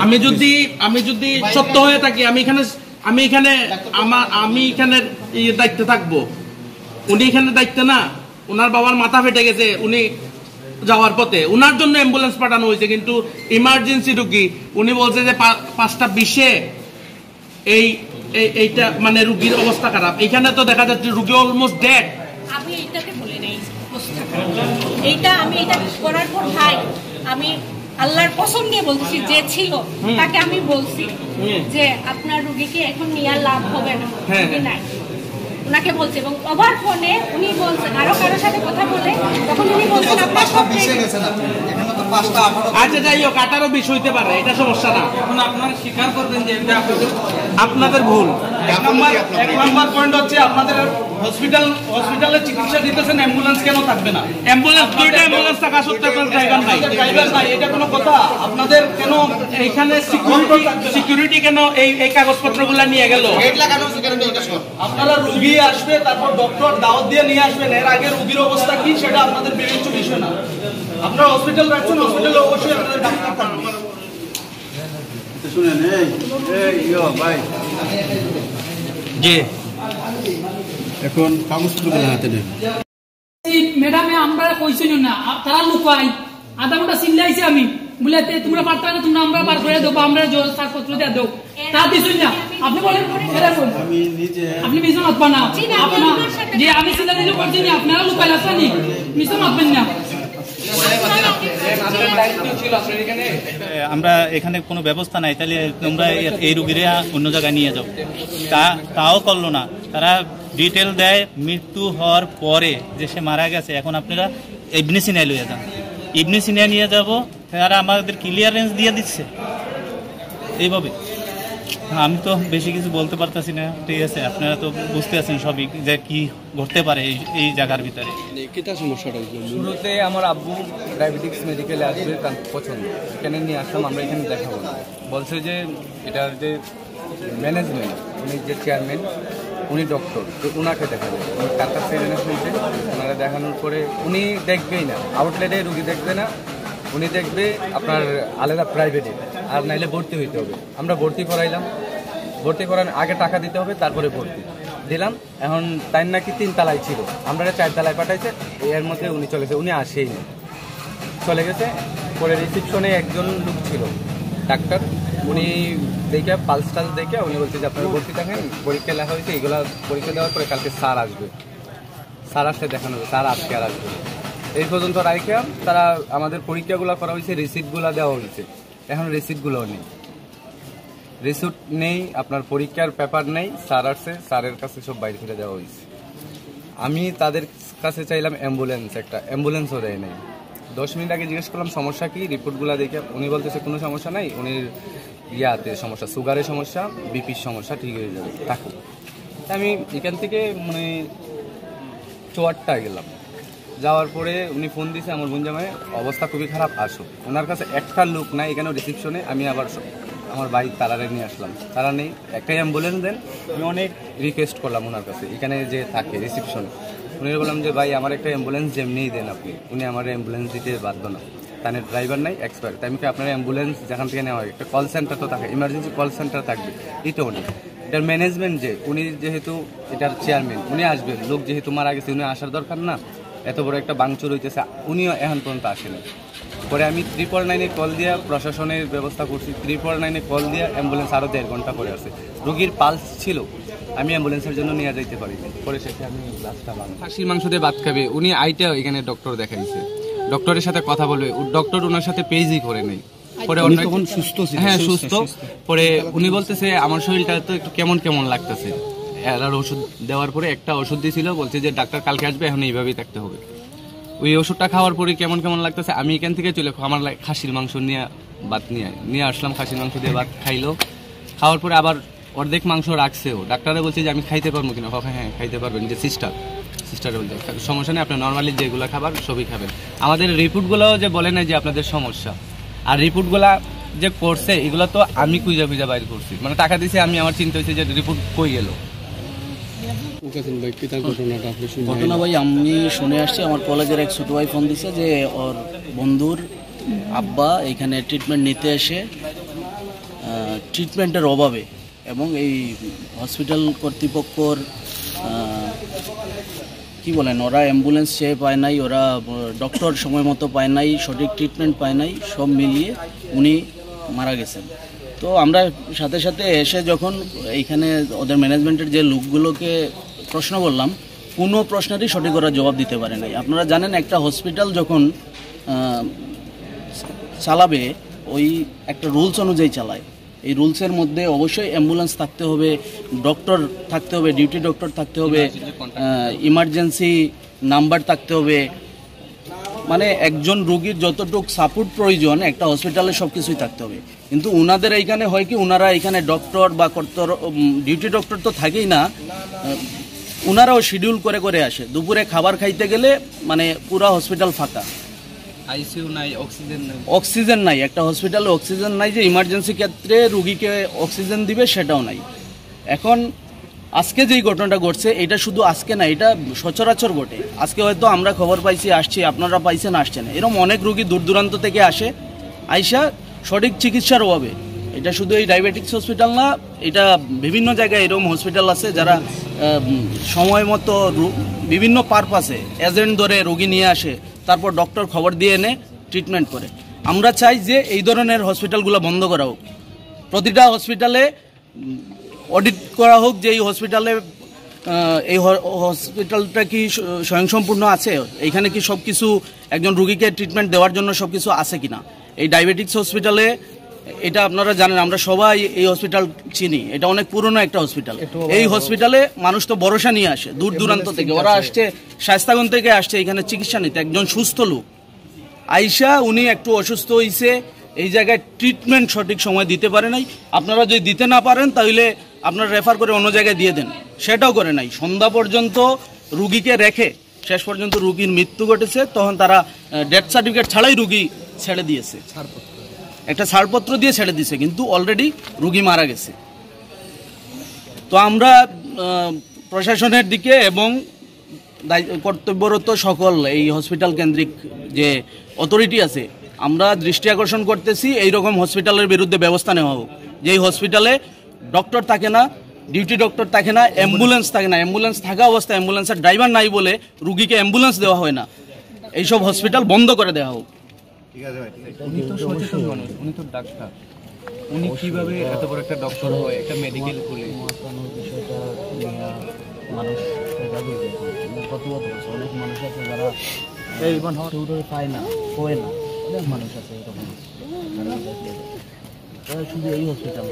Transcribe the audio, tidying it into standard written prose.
আমি যদি সত্য হয়ে থাকি আমি এখানে দায়িত্বে থাকবো। উনি এখানে দায়িত্বে না, ওনার বাবার মাথা ফেটে গেছে, উনি যাওয়ার পথে ওনার জন্য অ্যাম্বুলেন্স পাঠানো হয়েছে, কিন্তু ইমার্জেন্সি রুগী উনি বলছে যে 5:20 এইটা মানে রুগীর অবস্থা খারাপ। এখানে তো দেখা যাচ্ছে রুগী অলমোস্ট ডেড। আমি এইটাকে বলি নাই এইটা আমি এটা করার পর ভাই আমি আল্লাহর কসম দিয়ে বলছি যে ছিল তাকে আমি বলছি যে আপনার রুগীকে এখন নিয়ে লাভ হবে না, নাই ওনাকে বলছে। এবং ওভার ফোনে উনি বলছেন আরো কারোর সাথে কথা বলে তখন উনি বলছেন আপনার সব আচ্ছা যাই হোক 18-20 হইতে পারে, এটা সমস্যা না। এখন আপনারা স্বীকার করবেন যে এটা আপনাদের ভুল। এক নম্বর পয়েন্ট হচ্ছে আপনাদের হসপিটালে চিকিৎসা দিতেছেন, অ্যাম্বুলেন্স কেন থাকবে না? দুইটা অ্যাম্বুলেন্স থাকা সত্ত্বেও ড্রাইভার নাই, এটা কোনো কথা? আপনাদের কেন এখানে সিকিউরিটি কেন এই কাগজপত্রগুলো নিয়ে গেল? আপনারা রুগী আসবে, তারপর ডক্টর দাওয়াত দিয়ে নিয়ে আসবেন, এর আগে রুগীর অবস্থা কি সেটা আপনাদের বিবেচ্য বিষয় না। আপনারা হসপিটাল রাখছেন, হসপিটালে অবশ্যই আপনাদের ডাক্তার থাকবে। শুনেন ভাই জি এখন কাগজপত্র হাতে নেন। ম্যাডামে আমরা কইছি না, তারা লুকাই আধা ঘন্টা চিল্লাইছি আমি বলে তোমরা পারতো না, তোমরা আমরা পার করে দেবো, আমরা ছাড়পত্র দিয়ে দেবো, তা দিছুন না। আপনি বলেন আপনি মিশন মাতবা না, যে আমি চিন্তা দিলে করছি না, আপনারা লুকাই আসেনি, মিশন মাতবেন না। আমরা এখানে কোনো ব্যবস্থা নাই, তাহলে তোমরা এই রুগীরা অন্য জায়গায় নিয়ে যাও, তাও করলো না। তারা ডিটেল দেয় মৃত্যু হওয়ার পরে যে সে মারা গেছে, এখন আপনারা ইবনে সিনায় লইয়া যান, ইবনে সিনায় নিয়ে যাব, তারা আমাদের ক্লিয়ারেন্স দিয়ে দিচ্ছে এইভাবে। আমি তো বেশি কিছু বলতে পারতেছি না, ঠিক আছে? আপনারা তো বুঝতে আছেন সবই যে কি ঘটতে পারে এই জায়গার ভিতরে। শুরুতে আমার আব্বু ডায়াবেটিক্স মেডিকেলে আসবে তার পছন্দ, এখানে নিয়ে আসলাম, আমরা এখানে দেখাবো না। বলছে যে এটার যে ম্যানেজমেন্ট, উনি যে চেয়ারম্যান উনি ডক্টর, তো ওনাকে দেখাবে। তার কাছ থেকে জেনে শুনছে, ওনারা দেখানোর পরে উনি দেখবেই না, আউটলেটে রুগী দেখবে না, উনি দেখবে আপনার আলাদা প্রাইভেটে, আর নাইলে ভর্তি হইতে হবে। আমরা ভর্তি করাইলাম, ভর্তি করার আগে টাকা দিতে হবে, তারপরে ভর্তি দিলাম। এখন তাই নাকি 3 তলায় ছিল, আমরা 4 তলায় পাঠাইছে, এর মধ্যে উনি চলেছে, উনি আসেই না, চলে গেছে। পরে রিসিপশনে একজন লোক ছিল ডাক্তার, উনি দেখে পালস টালস দেখে উনি বলছে যে আপনারা ভর্তি থাকেন, পরীক্ষা লেখা হয়েছে, এগুলো পরীক্ষা দেওয়ার পরে কালকে স্যার আসবে, স্যার আসলে দেখানো হবে, স্যার আজকে আর আসবে। এই পর্যন্ত রাইখা তারা আমাদের পরীক্ষাগুলো করা হয়েছে, রিসিপ্টগুলো দেওয়া হয়েছে, এখন রিসিপ্টগুলোও নেই, রিসিপ্ট নেই, আপনার পরীক্ষার পেপার নেই। স্যার আসছে, স্যারের কাছে সব বাইরে ফিরে দেওয়া হয়েছে। আমি তাদের কাছে চাইলাম অ্যাম্বুলেন্স, একটা অ্যাম্বুলেন্সও দেয় নাই। 10 মিনিট আগে জিজ্ঞেস করলাম সমস্যা কি, রিপোর্টগুলো দেখে উনি বলতেছে কোনো সমস্যা নাই, উনির ইয়াতে সমস্যা, সুগারের সমস্যা, বিপির সমস্যা, ঠিক হয়ে যাবে থাকুক। আমি এখান থেকে মানে চুয়াট্টায় গেলাম, যাওয়ার পরে উনি ফোন দিয়েছে আমার বোন জামাই, অবস্থা খুবই খারাপ, আসো। ওনার কাছে একটা লোক নাই এখানে রিসিপশনে, আমি আবার আমার বাইক তারারে নিয়ে আসলাম, তারা নেই, একটাই অ্যাম্বুলেন্স দেন। আমি অনেক রিকোয়েস্ট করলাম ওনার কাছে, এখানে যে থাকে রিসিপশনে, উনি বললাম যে ভাই আমার একটা অ্যাম্বুলেন্স যেমনিই দেন আপনি। উনি আমার অ্যাম্বুলেন্স দিতে বাধ্য না, তাদের ড্রাইভার নাই, এক্সপায়ার। তাই আমি আপনার অ্যাম্বুলেন্স যেখান থেকে নেওয়া হয়, একটা কল সেন্টার তো থাকে, ইমার্জেন্সি কল সেন্টার থাকবে, এটাও নেই। এটার ম্যানেজমেন্ট যে উনি যেহেতু এটার চেয়ারম্যান, উনি আসবেন, লোক যেহেতু মারা গেছে উনি আসার দরকার না, এত বড় একটা ভাঙচুর হইতেছে, উনিও এখন পর্যন্ত আসেনি। পরে আমি 999-এ কল দিয়ে প্রশাসনের ব্যবস্থা করছি, 999-এ কল দিয়ে অ্যাম্বুলেন্স আরও 1.5 ঘন্টা পরে আসে। রুগীর পালস ছিল, আমি অ্যাম্বুলেন্সের জন্য নিয়ে যাইতে পারিনি, পরে শেষে আমি লাস্টটা খাসির মাংস দিয়ে ভাত খাবে, উনি আইটা এখানে ডক্টর দেখাইছে, ডক্টরের সাথে কথা বলবে, ডক্টর ওনার সাথে পেজই করে নেই। পরে তখন সুস্থ ছিল, হ্যাঁ সুস্থ। পরে উনি বলতেছে আমার শরীরটা তো একটু কেমন কেমন লাগতেছে, আর ওষুধ দেওয়ার পরে একটা ওষুধ দিয়েছিল, বলছে যে ডাক্তার কালকে আসবে, এখন এইভাবেই থাকতে হবে। ওই ওষুধটা খাওয়ার পরে কেমন কেমন লাগতেছে, আমি এখান থেকে চলে আমার খাসির মাংস নিয়ে ভাত নিয়ে আসলাম, খাসির মাংস দিয়ে ভাত খাইলো। খাওয়ার পরে আবার অর্ধেক মাংস রাখছেও, ডাক্তারে বলছে যে আমি খাইতে পারবো কিনা, হ্যাঁ খাইতে পারবেন, যে সিস্টারে বলছে সমস্যা নেই, আপনার নর্মালি যেগুলো খাবার সবই খাবেন। আমাদের রিপোর্টগুলো যে বলে না যে আপনাদের সমস্যা, আর রিপোর্টগুলা যে করছে এগুলো তো আমি খুঁজা বাইর করছি, মানে টাকা দিয়েছে, আমি আমার চিন্তা হয়েছে যে রিপোর্ট কই গেল। ঘটনা ভাই আমি শুনে আসছি, আমার কলেজের এক ছোট ভাই ফোন দিছে যে ওর বন্ধুর আব্বা এখানে ট্রিটমেন্ট নিতে এসে ট্রিটমেন্টের অভাবে এবং এই হসপিটাল কর্তৃপক্ষর কি বলেন, ওরা অ্যাম্বুলেন্স চেয়ে পায় নাই, ওরা ডক্টর সময় মতো পায় নাই, সঠিক ট্রিটমেন্ট পায় নাই, সব মিলিয়ে উনি মারা গেছেন। তো আমরা সাথে সাথে এসে যখন এইখানে ওদের ম্যানেজমেন্টের যে লোকগুলোকে প্রশ্ন করলাম, কোনো প্রশ্নেরই সঠিক ওরা জবাব দিতে পারে নাই। আপনারা জানেন একটা হসপিটাল যখন চালাবে ওই একটা রুলস অনুযায়ী চালায়। এই রুলসের মধ্যে অবশ্যই অ্যাম্বুলেন্স থাকতে হবে, ডক্টর থাকতে হবে, ডিউটি ডক্টর থাকতে হবে, ইমার্জেন্সি নাম্বার থাকতে হবে, মানে একজন রোগীর যতটুকু সাপোর্ট প্রয়োজন একটা হসপিটালে সব কিছুই থাকতে হবে। কিন্তু ওনাদের এইখানে হয় কি, ওনারা এখানে ডক্টর বা ডিউটি ডক্টর তো থাকেই না, ওনারাও শিডিউল করে করে আসে। দুপুরে খাবার খাইতে গেলে মানে পুরা হসপিটাল ফাঁকা, আইসিইউ নাই, অক্সিজেন নাই, একটা হসপিটালে অক্সিজেন নাই, যে ইমার্জেন্সি ক্ষেত্রে রুগীকে অক্সিজেন দিবে সেটাও নাই। এখন আজকে যেই ঘটনাটা ঘটছে এটা শুধু আজকে না, এটা সচরাচর ঘটে। আজকে হয়তো আমরা খবর পাইছি, আসছি, আপনারা পাইছেন, আসছেন, এরকম অনেক রুগী দূর দূরান্ত থেকে আসে, আইসা সঠিক চিকিৎসার অভাবে। এটা শুধু এই ডায়াবেটিক্স হসপিটাল না, এটা বিভিন্ন জায়গায় এরকম হসপিটাল আছে যারা সময় মতো বিভিন্ন পারপাসে এজেন্ট ধরে রোগী নিয়ে আসে, তারপর ডক্টর খবর দিয়ে এনে ট্রিটমেন্ট করে। আমরা চাই যে এই ধরনের হসপিটালগুলো বন্ধ করা হোক, প্রতিটা হসপিটালে অডিট করা হোক যে এই হসপিটালে এই হসপিটালটা কি স্বয়ংসম্পূর্ণ আছে, এইখানে কি সব কিছু একজন রুগীকে ট্রিটমেন্ট দেওয়ার জন্য সব কিছু আছে কিনা। এই ডায়াবেটিক্স হসপিটালে এটা আপনারা জানেন, আমরা সবাই এই হসপিটাল চিনি, এটা অনেক পুরনো একটা হসপিটাল। এই হসপিটালে মানুষ তো ভরসা নিয়ে আসে দূর দূরান্ত থেকে, ওরা আসছে শায়েস্তাগঞ্জ থেকে আসছে এখানে চিকিৎসা নিতে। একজন সুস্থ লোক আইসা উনি একটু অসুস্থ হয়েছে, এই জায়গায় ট্রিটমেন্ট সঠিক সময় দিতে পারে নাই। আপনারা যদি দিতে না পারেন তাহলে আপনারা রেফার করে অন্য জায়গায় দিয়ে দেন, সেটাও করে নাই। সন্ধ্যা পর্যন্ত রুগীকে রেখে শেষ পর্যন্ত রুগীর মৃত্যু ঘটেছে, তখন তারা ডেথ সার্টিফিকেট ছাড়াই রুগী ছেড়ে দিয়েছে, একটা ছাড়পত্র দিয়ে ছেড়ে দিয়েছে, কিন্তু অলরেডি রুগী মারা গেছে। তো আমরা প্রশাসনের দিকে এবং কর্তব্যরত সকল এই হসপিটাল কেন্দ্রিক যে অথরিটি আছে, আমরা দৃষ্টি আকর্ষণ করতেছি এইরকম হসপিটালের বিরুদ্ধে ব্যবস্থা নেওয়া হোক। যেই হসপিটালে ডক্টর থাকে না, ডিউটি ডক্টর থাকে না, অ্যাম্বুলেন্স থাকে না, অ্যাম্বুলেন্স থাকা অবস্থায় অ্যাম্বুলেন্সের ড্রাইভার নাই বলে রুগীকে অ্যাম্বুলেন্স দেওয়া হয় না, এইসব হসপিটাল বন্ধ করে দেওয়া হোক। উনি তো সচেতন মানুষ, উনি তো ডাক্তার, উনি কিভাবে এত বড় একটা ডক্টর হয়, একটা মেডিকেল খুলে। মানুষ প্রতিবাদ করছে, অনেক মানুষ আছে যারা পায় না, হয় না, অনেক মানুষ আছে এরকম। শুধু এই হসপিটাল